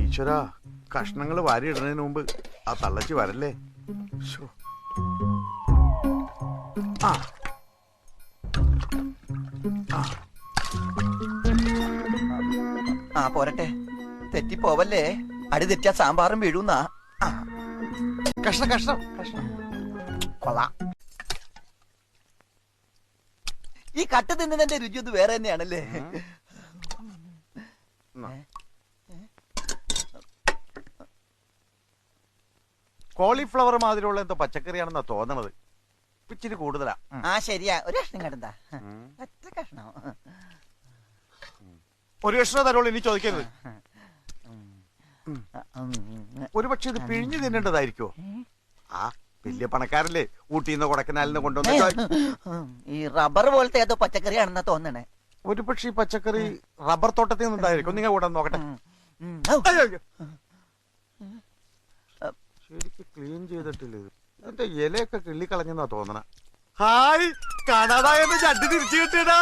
ഈശ്വരാ, കഷ്ണങ്ങൾ വാരിയിടുന്നതിന് മുമ്പ് ആ തള്ളച്ചി വരല്ലേ. പോരട്ടെ, തെറ്റിപ്പോവല്ലേ. അടി തെറ്റിയാ സാമ്പാറും വീഴുന്നാ. കഷ്ണം കഷ്ണം കഷ്ണം കൊള്ളാം. ഈ കട്ട് തിന്നതിന്റെ രുചി ഒന്ന് വേറെ തന്നെയാണല്ലേ. കോളിഫ്ലവർ മാതിരിയുള്ള എന്തോ പച്ചക്കറിയാണെന്നാ തോന്നണത്. ഇച്ചിരി കൂടുതലാ. ശരിയാ, ഒരു കഷ്ണം കണ്ടാ. ഒറ്റ കഷ്ണം. ഒരു കഷ്ണം തരോളൂ, ഇനി ചോദിക്കരുത്. ഒരു പക്ഷെ ഇത് പിഴിഞ്ഞു തിന്നേണ്ടതായിരിക്കോ? വലിയ പണക്കാരല്ലേ, ഊട്ടിന്ന് കൊടക്കനാലിന് കൊണ്ടുവന്ന. ഈ റബ്ബർ പോലത്തെ ഏതോ പച്ചക്കറിയാണെന്നാ തോന്നണേ. ഒരു പക്ഷെ ഈ പച്ചക്കറി റബ്ബർ തോട്ടത്തിൽ നിന്നുണ്ടായിരിക്കും. നിങ്ങൾ കൂടെ നോക്കട്ടെ. ശരിക്കും ക്ലീൻ ചെയ്തിട്ടില്ല. ഇതിന്റെ ഇലയൊക്കെ കിള്ളിക്കളഞ്ഞെന്നാ തോന്നണ. ഹായ്, കാണാതായെന്ന് ചട്ടി തിരിച്ചു കിട്ടിയടാ.